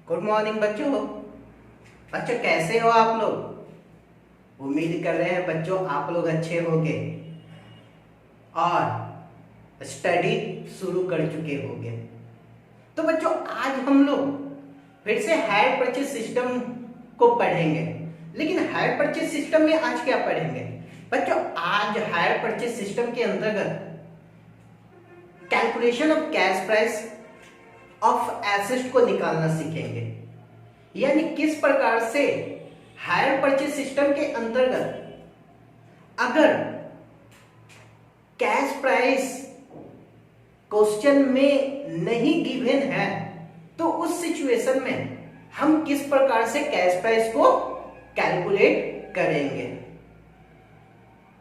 Good morning बच्चों। बच्चों कैसे हो आप लोग? उम्मीद कर रहे हैं बच्चों आप लोग अच्छे होंगे और स्टडी शुरू कर चुके होंगे। तो बच्चों आज हम लोग फिर से हायर परचेज सिस्टम को पढ़ेंगे। लेकिन हायर परचेज सिस्टम में आज क्या पढ़ेंगे बच्चों? आज हायर परचेज सिस्टम के अंतर्गत calculation of cash price of asset को निकालना सीखेंगे। यानी किस प्रकार से हायर परचेज सिस्टम के अंतर्गत अगर कैश प्राइस क्वेश्चन में नहीं गिवन है तो उस सिचुएशन में हम किस प्रकार से कैश प्राइस को कैलकुलेट करेंगे।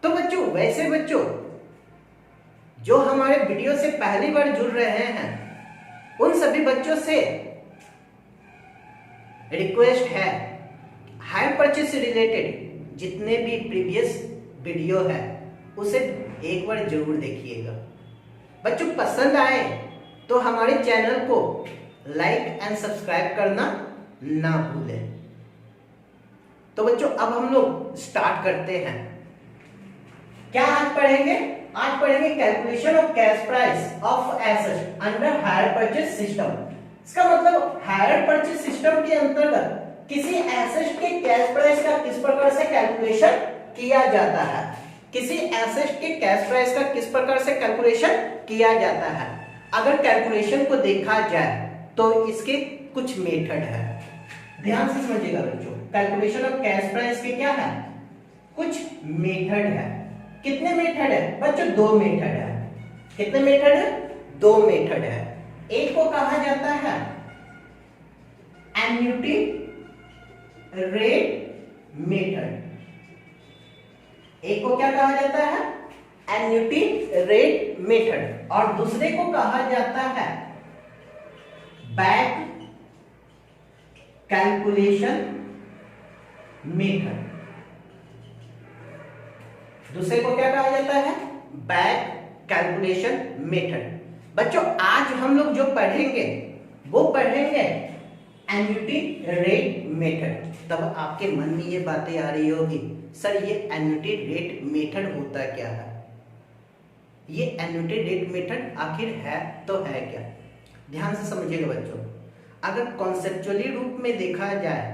तो बच्चों वैसे बच्चों जो हमारे वीडियो से पहली बार जुड़ रहे हैं उन सभी बच्चों से रिक्वेस्ट है हायर परचेज से रिलेटेड जितने भी प्रीवियस वीडियो है उसे एक बार जरूर देखिएगा। बच्चों पसंद आए तो हमारे चैनल को लाइक एंड सब्सक्राइब करना ना भूलें। तो बच्चों अब हम लोग स्टार्ट करते हैं। क्या आज पढ़ेंगे? आज पढ़ेंगे calculation of cash price of asset under hire purchase system. इसका मतलब हायर परचेज सिस्टम के अंतर्गत किसी एसेट के कैश प्राइस का किस प्रकार से कैलकुलेशन किया जाता है। किसी एसेट के कैश प्राइस का किस प्रकार से कैलकुलेशन किया जाता है। अगर कैलकुलेशन को देखा जाए तो इसके कुछ मेथड है, ध्यान से समझिएगा बच्चों। कैलकुलेशन ऑफ कैश प्राइस के क्या है? कुछ मेथड है। कितने मेथड है बच्चों? दो मेथड है। कितने मेथड है? दो मेथड है। एक को कहा जाता है एन्युटी रेट मेथड। एक को क्या कहा जाता है? Annuity rate method. और दूसरे को कहा जाता है बैक कैलकुलेशन मेथड। दूसरे को क्या कहा जाता है? Back calculation method. बच्चों आज हम लोग जो पढ़ेंगे वो पढ़ेंगे एन्युटी रेट मेथड। तब आपके मन में ये बातें आ रही होगी, सर ये एन्युटी रेट मेथड होता क्या है? ये एन्युटी रेट मेथड आखिर है तो है क्या? ध्यान से समझिएगा बच्चों। अगर कॉन्सेप्चुअली रूप में देखा जाए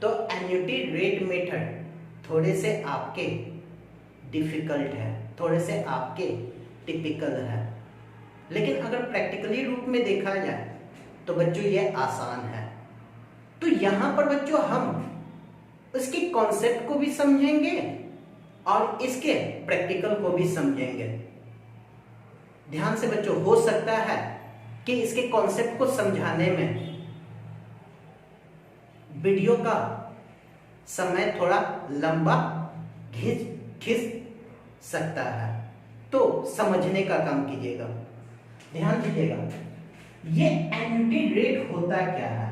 तो एन्युटी रेट मेथड थोड़े से आपके डिफिकल्ट है, थोड़े से आपके टिपिकल है। लेकिन अगर प्रैक्टिकली रूप में देखा जाए तो बच्चों ये आसान है। तो यहां पर बच्चों हम इसके कॉन्सेप्ट को भी समझेंगे और इसके प्रैक्टिकल को भी समझेंगे। ध्यान से बच्चों, हो सकता है कि इसके कॉन्सेप्ट को समझाने में वीडियो का समय थोड़ा लंबा खिंच सकता है, तो समझने का काम कीजिएगा। ध्यान दीजिएगा, ये एन्युटी रेट होता क्या है?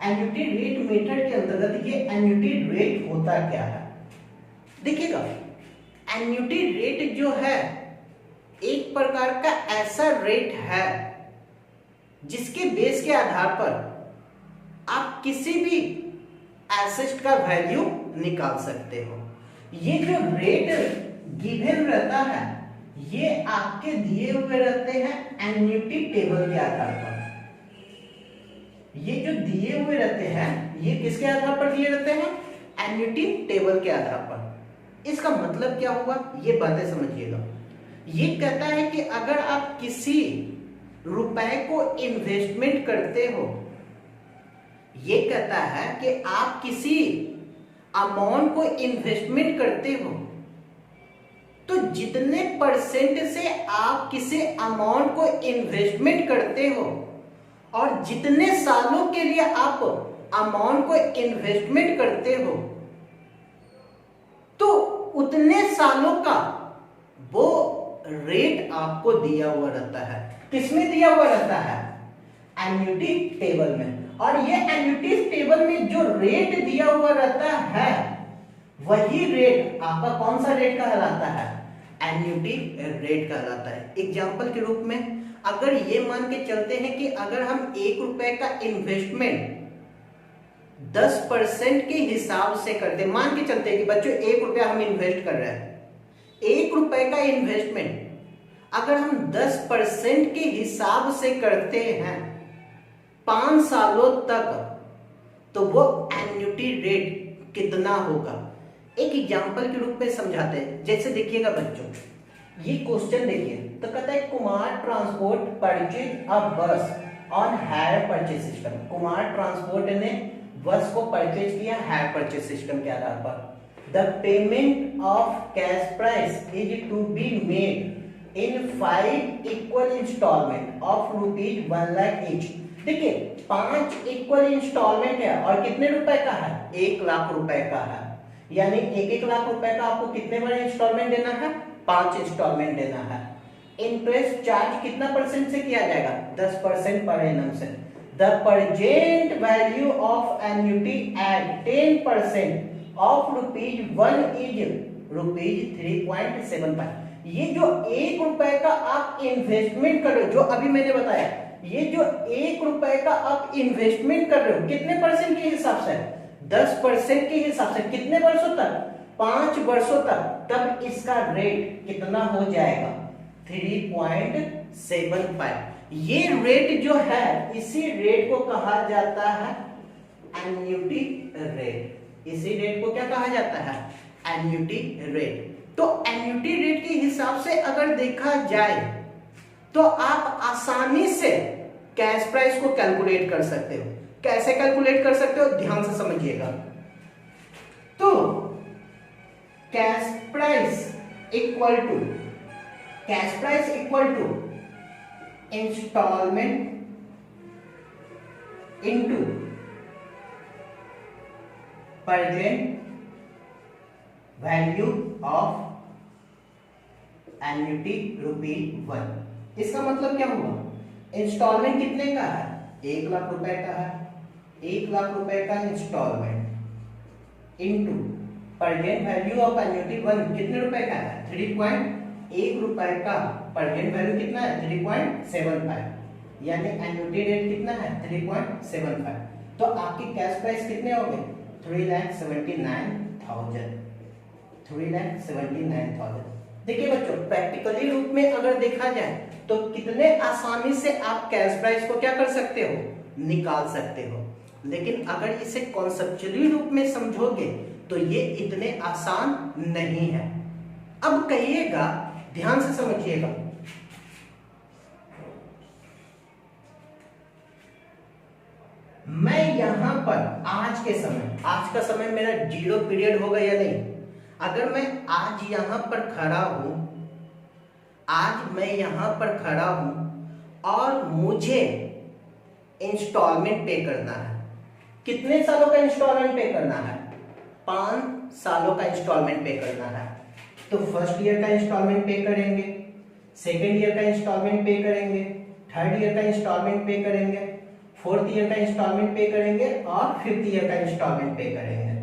एन्युटी रेट मेथड के अंतर्गत ये एन्युटी रेट होता क्या है? देखिएगा, एन्युटी रेट जो है एक प्रकार का ऐसा रेट है जिसके बेस के आधार पर आप किसी भी एसेट का वैल्यू निकाल सकते हो। ये जो रेट गिवन रहता है ये आपके दिए हुए रहते हैं एन्युटी टेबल के आधार पर। ये जो दिए हुए रहते हैं ये किसके आधार पर दिए रहते हैं? एन्युटी टेबल के आधार पर। इसका मतलब क्या हुआ ये बातें समझिएगा। ये कहता है कि अगर आप किसी रुपए को इन्वेस्टमेंट करते हो, ये कहता है कि आप किसी अमाउंट को इन्वेस्टमेंट करते हो तो जितने परसेंट से आप किसी अमाउंट को इन्वेस्टमेंट करते हो और जितने सालों के लिए आप अमाउंट को इन्वेस्टमेंट करते हो तो उतने सालों का वो रेट आपको दिया हुआ रहता है। किसमें दिया हुआ रहता है? एन्युटी टेबल में। और ये एन्युटी टेबल में जो रेट दिया हुआ रहता है वही रेट आपका कौन सा रेट कहलाता है? एन्युटी रेट कहलाता है। एग्जाम्पल के रूप में अगर ये मान के चलते हैं कि अगर हम 1 रुपए का इन्वेस्टमेंट 10% के हिसाब से करते, मान के चलते हैं कि बच्चों 1 रुपया हम इन्वेस्ट कर रहे हैं, 1 रुपए का इन्वेस्टमेंट अगर हम 10% के हिसाब से करते हैं 5 सालों तक, तो वो एन्युटी रेट कितना होगा? एक एग्जांपल के रूप में समझाते हैं। जैसे देखिएगा बच्चों, ये क्वेश्चन देखिए, तो कहता है कुमार ट्रांसपोर्ट परचेज अ बस on hire purchase system. Kumar transport ने बस को परचेज किया हायर परचेज सिस्टम के आधार पर। The payment of cash price is to be made in 5 equal instalment of rupees 1 lakh each. देखिए 5 इक्वल इंस्टॉलमेंट है और कितने रुपए का है? 1 लाख रुपए का है। यानी 1 लाख रुपए का आपको कितने बड़े इंस्टॉलमेंट देना है? 5 इंस्टॉलमेंट देना है। इंटरेस्ट चार्ज कितना परसेंट से किया जाएगा? 10% पर एनम से। The present value of annuity at 10% of ₹1 is ₹3.75। ये जो 1 रुपए का आप इन्वेस्टमेंट कर रहे हो, जो अभी मैंने बताया, ये जो 1 रुपए का आप इन्वेस्टमेंट कर रहे हो कितने परसेंट के हिसाब से? 10% के हिसाब से। कितने वर्षों तक? 5 वर्षों तक। तब इसका रेट कितना हो जाएगा? 3.75। ये रेट जो है, इसी रेट को कहा जाता है एन्युटी रेट। इसी रेट को क्या कहा जाता है? Annuity rate. तो एन्युटी रेट के हिसाब से अगर देखा जाए तो आप आसानी से कैश प्राइस को कैलकुलेट कर सकते हो। कैसे कैलकुलेट कर सकते हो? ध्यान से समझिएगा। तो cash price equal to instalment into present value of annuity ₹1। इसका मतलब क्या हुआ? इंस्टॉलमेंट कितने का है? 1 लाख रुपए का है। 1 लाख रुपए का instalment into present value of annuity 1 कितने रुपए का है? 3.1 रुपए का प्रेजेंट वैल्यू कितना है? 3.75। यानी एन्युटी रेट कितना है? 3.75। तो आपकी कैश प्राइस कितने हो गए? 3,79,000। 3,79,000। देखिए बच्चों, प्रैक्टिकली रूप में अगर देखा जाए तो कितने आसानी से आप कैश प्राइस को क्या कर सकते हो? निकाल सकते हो। लेकिन अगर इसे कॉन्सेप्चुअली रूप में समझोगे तो ये इतने आसान नहीं है। अब कहिएगा, ध्यान से समझिएगा, मैं यहां पर आज का समय मेरा 0 पीरियड होगा या नहीं? अगर मैं आज यहां पर खड़ा हूं, आज मैं यहां पर खड़ा हूं और मुझे इंस्टॉलमेंट पे करना है। कितने सालों का इंस्टॉलमेंट पे करना है? 5 सालों का इंस्टॉलमेंट पे करना है। तो फर्स्ट ईयर का इंस्टॉलमेंट पे करेंगे, सेकेंड ईयर का इंस्टॉलमेंट पे करेंगे, थर्ड ईयर का इंस्टॉलमेंट पे करेंगे, फोर्थ ईयर का इंस्टॉलमेंट पे करेंगे और फिफ्थ ईयर का इंस्टॉलमेंट पे करेंगे।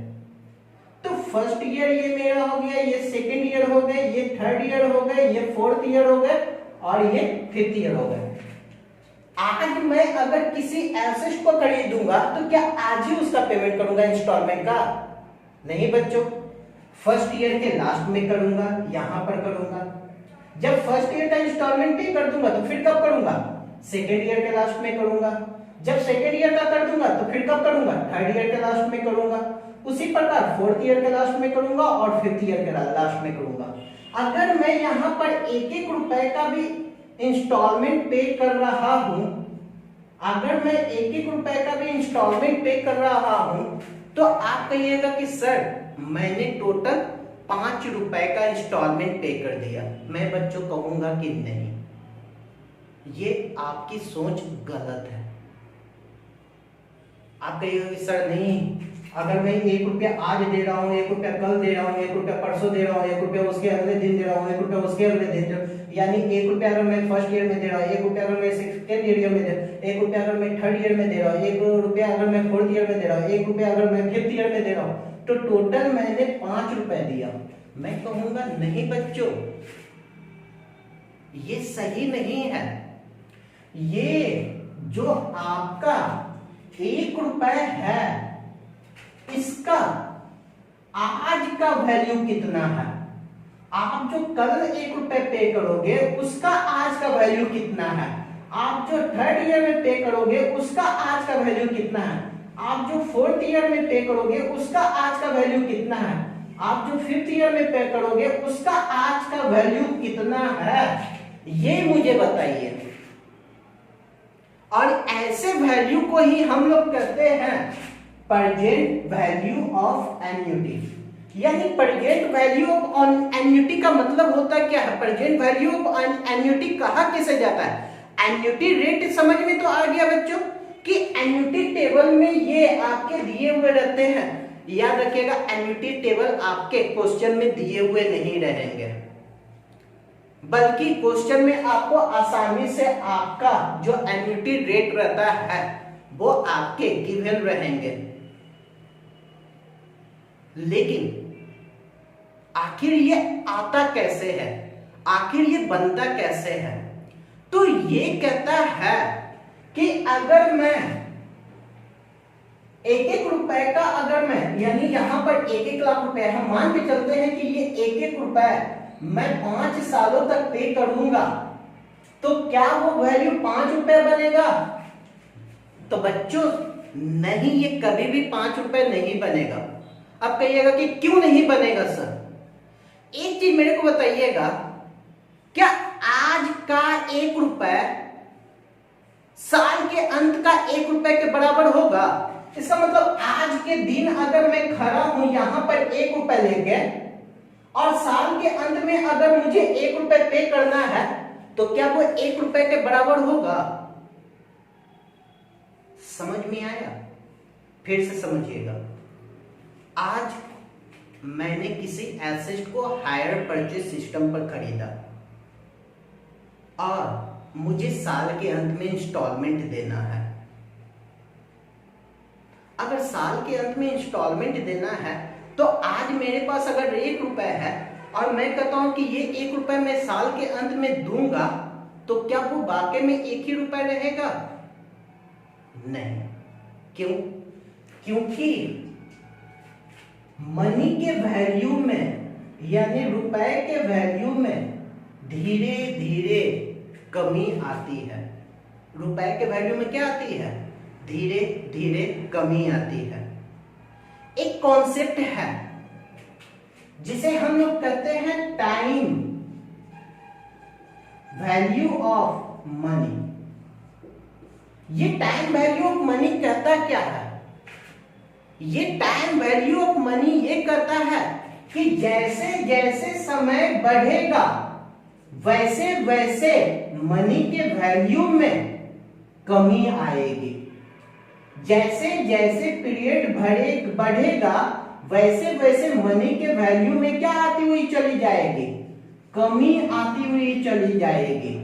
तो फर्स्ट ईयर ये मेरा हो गया, ये सेकेंड ईयर हो गए, ये थर्ड ईयर हो गए, ये फोर्थ ईयर हो गए और ये फिफ्थ ईयर हो गए। आज मैं अगर किसी एसेट को खरीदूंगा तो क्या आज ही उसका पेमेंट करूंगा इंस्टॉलमेंट का? नहीं बच्चों, फर्स्ट ईयर के लास्ट में करूंगा, यहां पर करूंगा। जब फर्स्ट ईयर का इंस्टॉलमेंट पे कर दूंगा तो फिर कब करूंगा? सेकेंड ईयर के लास्ट में करूंगा। जब सेकेंड ईयर का कर दूंगा तो फिर कब करूंगा? थर्ड ईयर के लास्ट में करूंगा। उसी प्रकार फोर्थ ईयर के लास्ट में करूंगा और फिफ्थ ईयर के लास्ट में करूंगा। अगर मैं यहां पर 1-1 रुपए का भी इंस्टॉलमेंट पे कर रहा हूं, अगर मैं 1-1 रुपए का भी इंस्टॉलमेंट पे कर रहा हूं, तो आप कहिएगा कि सर मैंने टोटल 5 रुपए का इंस्टॉलमेंट पे कर दिया। मैं बच्चों कहूंगा कि नहीं, ये आपकी सोच गलत है। आप कहिएगा कि सर नहीं, अगर मैं 1 रुपया आज दे रहा हूँ, 1 रुपया कल दे रहा हूँ, 1 रुपया परसों दे रहा हूँ, 1 रुपया उसके अगले दिन दे रहा हूँ, 1 रुपया उसके अगले दिन दे रहा हूँ, यानी 1 रुपया अगर मैं फर्स्ट ईयर में दे रहा हूँ, 1 रुपया अगर मैं सेकेंड ईयर में दे रहा हूँ, 1 रुपया अगर मैं थर्ड ईयर में दे रहा हूँ, 1 रुपया अगर मैं फोर्थ ईयर में दे रहा हूँ, 1 रुपया अगर मैं फिफ्थ ईयर में दे रहा हूँ, तो टोटल मैंने 5 रुपए दिया। मैं कहूंगा नहीं बच्चों, ये सही नहीं है। ये जो आपका 1 रुपए है, इसका आज का वैल्यू कितना है। आप जो कल 1 रुपए पे करोगे उसका आज का वैल्यू कितना है। आप जो 3rd ईयर में पे करोगे उसका आज का वैल्यू कितना है। आप जो 4th ईयर में पे करोगे उसका आज का वैल्यू कितना है। आप जो 5th ईयर में पे करोगे उसका आज का वैल्यू कितना है, ये मुझे बताइए। और ऐसे वैल्यू को ही हम लोग कहते हैं प्रेजेंट वैल्यू ऑफ एन्युटी। यानी प्रेजेंट वैल्यू ऑफ एन्युटी का मतलब होता क्या है। प्रेजेंट वैल्यू ऑफ एन्युटी कहा किसे जाता है। एन्युटी रेट समझ में तो आ गया बच्चों कि एन्युटी टेबल में ये आपके दिए हुए रहते हैं। याद रखिएगा एन्युटी टेबल आपके क्वेश्चन में दिए हुए नहीं रहेंगे, बल्कि क्वेश्चन में आपको आसानी से आपका जो एन्युटी रेट रहता है वो आपके गिवन रहेंगे। लेकिन आखिर ये आता कैसे है, आखिर ये बनता कैसे है। तो ये कहता है कि अगर मैं 1-1 रुपए का, अगर मैं यानी यहां पर 1-1 लाख रुपए हम मान के चलते हैं कि ये 1-1 रुपए मैं 5 सालों तक पे करूंगा, तो क्या वो वैल्यू 5 रुपए बनेगा। तो बच्चों नहीं, ये कभी भी 5 रुपए नहीं बनेगा। अब कहिएगा कि क्यों नहीं बनेगा सर। एक चीज मेरे को बताइएगा, क्या आज का 1 रुपए साल के अंत का 1 रुपए के बराबर होगा। इसका मतलब आज के दिन अगर मैं खड़ा हूं यहां पर 1 रुपए लेके, और साल के अंत में अगर मुझे 1 रुपए पे करना है, तो क्या वो 1 रुपए के बराबर होगा। समझ में आया। फिर से समझिएगा। आज मैंने किसी एसेट को हायर परचेज सिस्टम पर खरीदा और मुझे साल के अंत में इंस्टॉलमेंट देना है। अगर साल के अंत में इंस्टॉलमेंट देना है तो आज मेरे पास अगर 1 रुपए है और मैं कहता हूं कि ये 1 रुपए मैं साल के अंत में दूंगा, तो क्या वो वाकई में 1 ही रुपए रहेगा। नहीं। क्यों। क्योंकि मनी के वैल्यू में यानी रुपए के वैल्यू में धीरे धीरे कमी आती है। रुपए के वैल्यू में क्या आती है, धीरे धीरे कमी आती है। एक कॉन्सेप्ट है जिसे हम लोग कहते हैं टाइम वैल्यू ऑफ मनी। ये टाइम वैल्यू ऑफ मनी कहता क्या है। ये टाइम वैल्यू ऑफ मनी ये कहता है कि जैसे जैसे समय बढ़ेगा वैसे वैसे मनी के वैल्यू में कमी आएगी। जैसे जैसे पीरियड बढ़ेगा वैसे वैसे मनी के वैल्यू में क्या आती हुई चली जाएगी, कमी आती हुई चली जाएगी।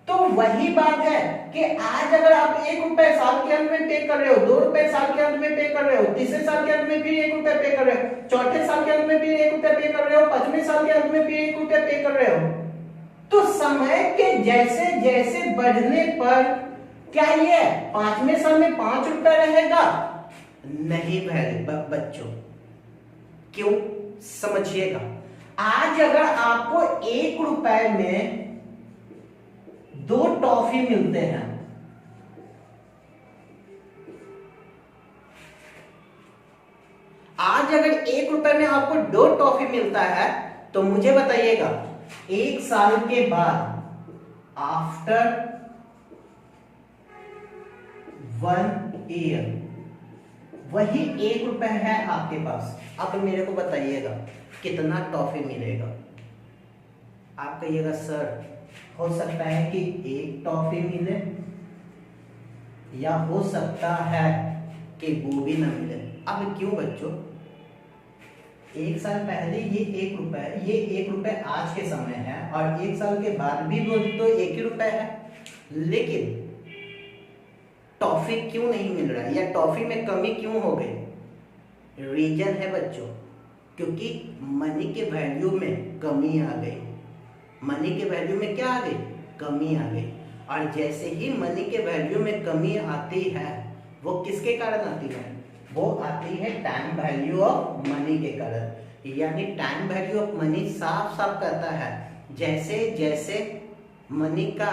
तो वही बात है कि आज अगर आप 1 रुपए साल के अंत में पे कर रहे हो, 2 रुपए साल के अंत में पे कर रहे हो, तीसरे साल के अंत में फिर 1 रुपए पे कर रहे हो, चौथे साल के अंत में फिर 1 रुपए पे कर रहे हो, 5वें साल के अंत में फिर 1 रुपए पे कर रहे हो, तो समय के जैसे जैसे बढ़ने पर क्या ये 5वें साल में 5 रुपए रहेगा। नहीं बच्चों। क्यों, समझिएगा। आज अगर आपको 1 रुपए में 2 टॉफी मिलते हैं, आज अगर 1 रुपए में आपको 2 टॉफी मिलता है, तो मुझे बताइएगा 1 साल के बाद आफ्टर 1 ईयर वही 1 रुपए है आपके पास। अब मेरे को बताइएगा कितना टॉफी मिलेगा। आप कहिएगा सर हो सकता है कि 1 टॉफी मिले या हो सकता है कि वो भी ना मिले। अब क्यों बच्चों, 1 साल पहले ये 1 रुपए, ये 1 रुपए आज के समय है और 1 साल के बाद भी वो तो 1 ही रुपए है, लेकिन टॉफी क्यों नहीं मिल रहा या टॉफी में कमी क्यों हो गई। रीजन है बच्चों, क्योंकि मनी के वैल्यू में कमी आ गई। मनी के वैल्यू में क्या आ गई, कमी आ गई। और जैसे ही मनी के वैल्यू में कमी आती है, वो किसके कारण आती है, वो आती है टाइम वैल्यू ऑफ मनी के कारण। यानी टाइम वैल्यू ऑफ मनी साफ साफ कहता है जैसे जैसे मनी का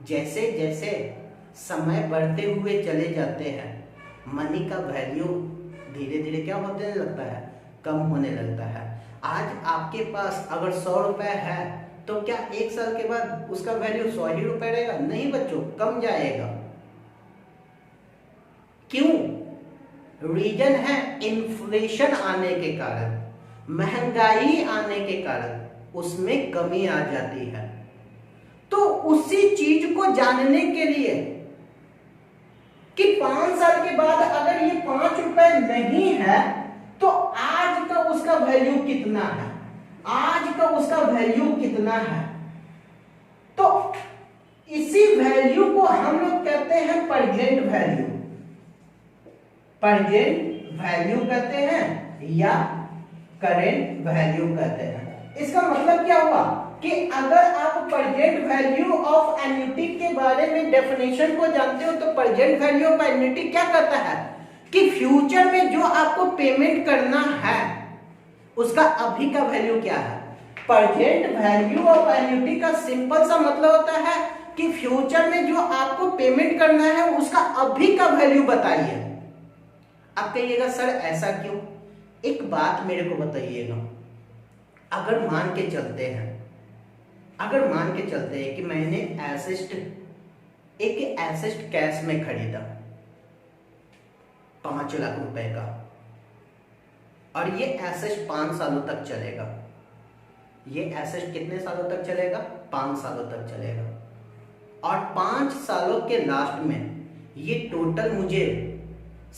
जैसे जैसे समय बढ़ते हुए चले जाते हैं मनी का वैल्यू धीरे धीरे क्या होने लगता है, कम होने लगता है। आज आपके पास अगर 100 रुपए है तो क्या 1 साल के बाद उसका वैल्यू 100 ही रुपए रहेगा? नहीं बच्चों, कम जाएगा। क्यों? रीजन है इन्फ्लेशन आने के कारण, महंगाई आने के कारण उसमें कमी आ जाती है। तो उसी चीज को जानने के लिए कि 5 साल के बाद अगर ये 5 रुपए नहीं है तो आज का उसका वैल्यू कितना है, आज का उसका वैल्यू कितना है, तो इसी वैल्यू को हम लोग कहते हैं प्रेजेंट वैल्यू, प्रेजेंट वैल्यू कहते हैं या करेंट वैल्यू कहते हैं। इसका मतलब क्या हुआ कि अगर आप प्रेजेंट वैल्यू ऑफ एन्युटी के बारे में डेफिनेशन को जानते हो तो प्रेजेंट वैल्यू ऑफ एन्युटी क्या कहता है कि फ्यूचर में जो आपको पेमेंट करना है उसका अभी का वैल्यू क्या है। प्रेजेंट वैल्यू ऑफ एन्युटी का सिंपल सा मतलब होता है कि फ्यूचर में जो आपको पेमेंट करना है उसका अभी का वैल्यू बताइए। आप कहिएगा सर ऐसा क्यों? एक बात मेरे को बताइएगा, अगर मान के चलते हैं कि मैंने एक एसेट कैश में खरीदा 5 लाख रुपए का और ये एसेट 5 सालों तक चलेगा। ये एसेट कितने सालों तक चलेगा? 5 सालों तक चलेगा। और 5 सालों के लास्ट में ये टोटल मुझे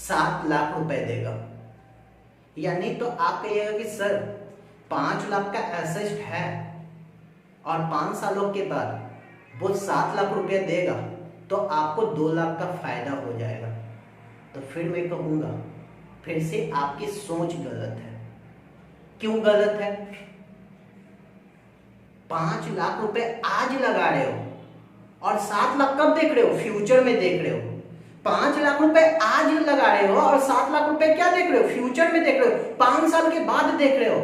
7 लाख रुपए देगा। यानी तो आप कहिएगा कि सर 5 लाख का एसेट है और 5 सालों के बाद वो 7 लाख रुपए देगा तो आपको 2 लाख का फायदा हो जाएगा। तो फिर मैं कहूंगा फिर से आपकी सोच गलत है। क्यों गलत है? 5 लाख रुपए आज लगा रहे हो और 7 लाख कब देख रहे हो? फ्यूचर में देख रहे हो। 5 लाख रुपए आज लगा रहे हो और 7 लाख रुपए क्या देख रहे हो? फ्यूचर में देख रहे हो। 5 साल के बाद देख रहे हो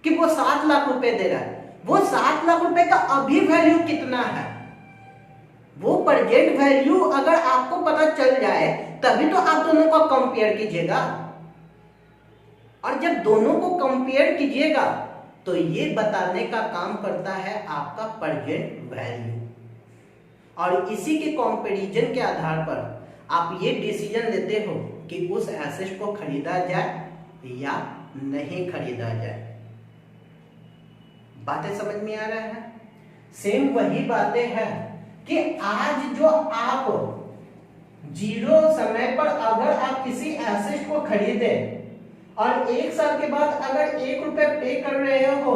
कि वो 7 लाख रुपए दे रहा है। वो 7 लाख रुपए का अभी वैल्यू कितना है, वो प्रेजेंट वैल्यू अगर आपको पता चल जाए तभी तो आप दोनों को कंपेयर कीजिएगा। और जब दोनों को कंपेयर कीजिएगा तो ये बताने का काम करता है आपका प्रेजेंट वैल्यू। और इसी के कंपैरिजन के आधार पर आप ये डिसीजन लेते हो कि उस एसेट को खरीदा जाए या नहीं खरीदा जाए। बातें समझ में आ रहा है? सेम वही बातें हैं कि आज जो आप 0 समय पर अगर आप किसी एसेट को खरीदे और 1 साल के बाद अगर 1 रुपए पे कर रहे हो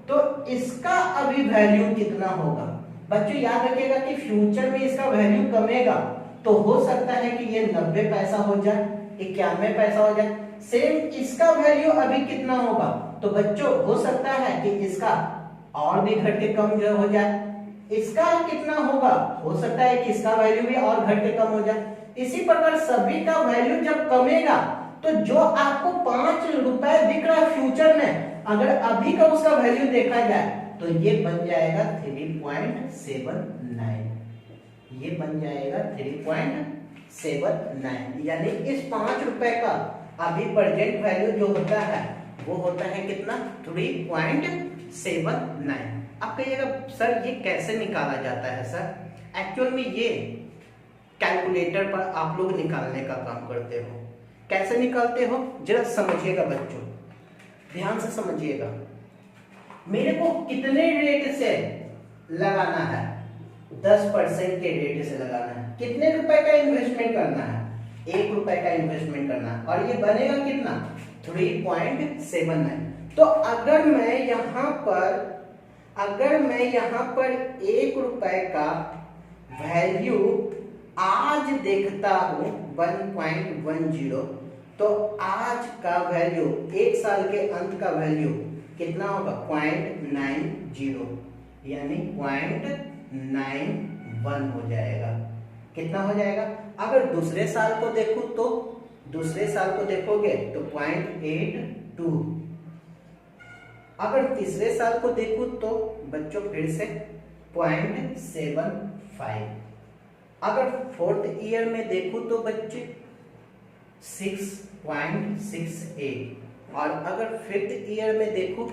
तो इसका अभी वैल्यू कितना होगा? बच्चों याद रखिएगा कि फ्यूचर में इसका वैल्यू कमेगा तो हो सकता है कि ये 90 पैसा हो जाए, 91 पैसा हो जाए। सेम इसका वैल्यू अभी कितना होगा? तो बच्चों हो सकता है कि इसका और भी घट के कम जो हो जाए। इसका कितना होगा? हो सकता है कि इसका वैल्यू भी और घट के कम हो जाए। इसी प्रकार सभी का वैल्यू जब कमेगा तो जो आपको 5 रुपए दिख रहा है फ्यूचर में, अगर अभी का उसका वैल्यू देखा जाए तो ये बन जाएगा 3.79। ये बन जाएगा 3.79। यानी इस 5 रुपए का अभी प्रेजेंट वैल्यू जो होता है वो होता है कितना? 3.79। आप कहिएगा सर ये कैसे निकाला जाता है? सर एक्चुअल में ये कैलकुलेटर पर आप लोग निकालने का काम करते हो। कैसे निकालते हो जरा समझिएगा बच्चों, ध्यान से समझिएगा। मेरे को कितने रेट से लगाना है? 10% के रेट से लगाना है। कितने रुपए का इन्वेस्टमेंट करना है? 1 रुपए का इन्वेस्टमेंट करना है और ये बनेगा कितना? 3.79। तो अगर मैं यहाँ पर 1 रुपए का वैल्यू आज देखता हूं 1.10, तो आज का वैल्यू 1 साल के अंत का वैल्यू कितना होगा? 0.90, यानी 0.91 हो जाएगा। कितना हो जाएगा? अगर दूसरे साल को देखूं तो दूसरे साल को देखोगे तो 0.82। अगर तीसरे साल को देखूं तो बच्चों फिर से 0.75। अगर फोर्थ ईयर में देखूं तो बच्चे 6.68। और अगर फिफ्थ ईयर में देखूं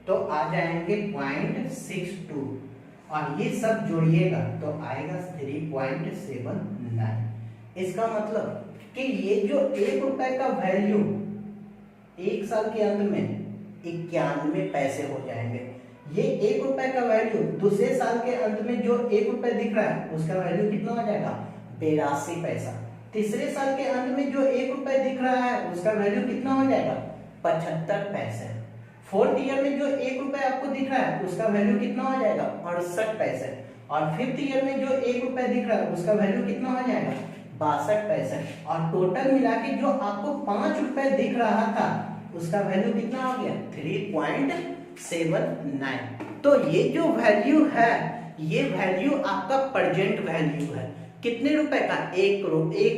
तो आ जाएंगे 0.62। और ये सब जोड़िएगा तो आएगा 3.79। इसका मतलब कि ये जो 1 रुपए का वैल्यू एक साल के अंत में 91 पैसे हो जाएंगे। ये 1 रुपए का वैल्यू दूसरे साल के अंत में जो 1 रुपए दिख रहा है उसका वैल्यू कितना हो जाएगा? 82 पैसा। तीसरे साल के अंत में जो 1 रुपए दिख रहा है उसका वैल्यू कितना हो जाएगा? 75 पैसे। फोर्थ ईयर में जो 1 रुपए आपको दिख रहा है उसका वैल्यू कितना हो जाएगा? 68 पैसे। और फिफ्थ ईयर में जो 1 रुपए दिख रहा है उसका वैल्यू कितना हो जाएगा? 62 पैसे। और टोटल मिला के जो आपको 5 रुपए दिख रहा था उसका वैल्यू कितना हो गया? 3.79। तो ये जो वैल्यू है ये वैल्यू आपका प्रेजेंट वैल्यू है। कितने रुपए का? 1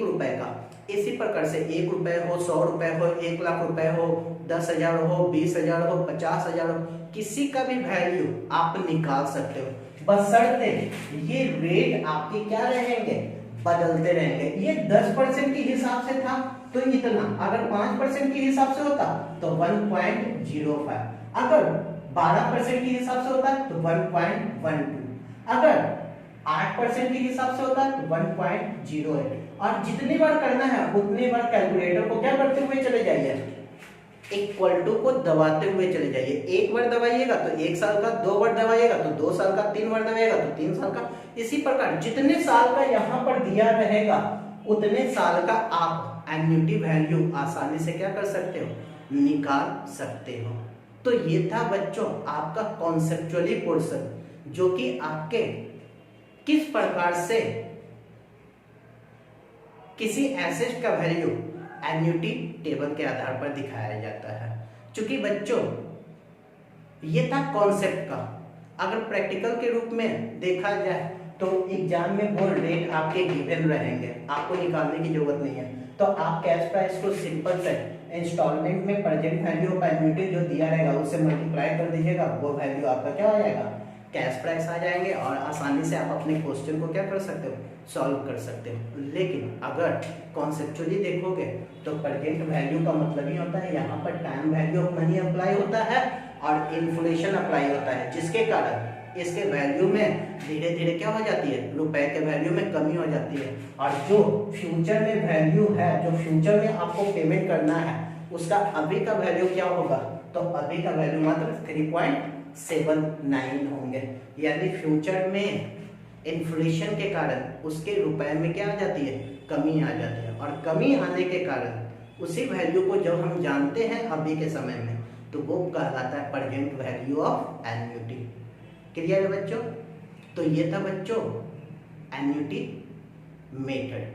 रुपए का। इसी प्रकार से 1 रुपए हो, 100 रुपए हो, 1 लाख रुपए हो, 10,000 हो, 20,000 हो, 50,000 हो, किसी का भी वैल्यू आप निकाल सकते हो, बशर्ते ये रेट आपके क्या रहेंगे? बदलते रहेंगे। ये 10% के हिसाब से था तो इतना, अगर 5% के हिसाब से होता तो 1.05, अगर 12% के हिसाब से होता तो 1.12, अगर 8% के हिसाब से होता तो 1.08। और जितनी बार करना है उतनी बार कैलकुलेटर को क्या करते हुए चले जाइए? इक्वल टू को दबाते हुए चले जाइए। एक बार दबाइएगा तो 1 साल का, 2 बार दबाइएगा तो 2 साल का, 3 बार दबाइएगा तो 3 साल का। इसी प्रकार जितने साल का यहाँ पर दिया रहेगा उतने साल का आप एन्युटी वैल्यू आसानी से क्या कर सकते हो? निकाल सकते हो। तो ये था बच्चों आपका कॉन्सेप्चुअली पोर्शन, जो कि आपके किस प्रकार से किसी एसेट का वैल्यू एन्युटी टेबल के आधार पर दिखाया जाता है। चूंकि बच्चों ये था कॉन्सेप्ट का, अगर प्रैक्टिकल के रूप में देखा जाए तो एग्जाम में वो रेट आपके गिवन रहेंगे, आपको निकालने की जरूरत नहीं है। तो आप कैश प्राइस को सिंपल से इंस्टॉलमेंट में प्रेजेंट वैल्यू ऑफ एन्युटी जो दिया रहेगा उससे मल्टीप्लाई कर दीजिएगा, वो वैल्यू आपका क्या हो जाएगा? कैश प्राइस आ जाएंगे और आसानी से आप अपने क्वेश्चन को क्या कर सकते हो? सॉल्व कर सकते हो। लेकिन अगर कॉन्सेप्चुअली देखोगे तो प्रेजेंट वैल्यू का मतलब ही होता है यहाँ पर time value of money apply होता है और इन्फ्लेशन अप्लाई होता है, जिसके कारण इसके वैल्यू में धीरे धीरे क्या हो जाती है? रुपए के वैल्यू में कमी हो जाती है। और जो फ्यूचर में वैल्यू है, जो फ्यूचर में आपको पेमेंट करना है, उसका अभी का वैल्यू क्या होगा? तो अभी का वैल्यू मात्र 3.79 होंगे। यानी फ्यूचर में इन्फ्लेशन के कारण उसके रुपए में क्या आ जाती है? कमी आ जाती है। और कमी आने के कारण उसी वैल्यू को जब हम जानते हैं अभी के समय में तो वो कहलाता है present value of annuity. Clear है बच्चों? तो ये था बच्चों एन्युटी मेथड।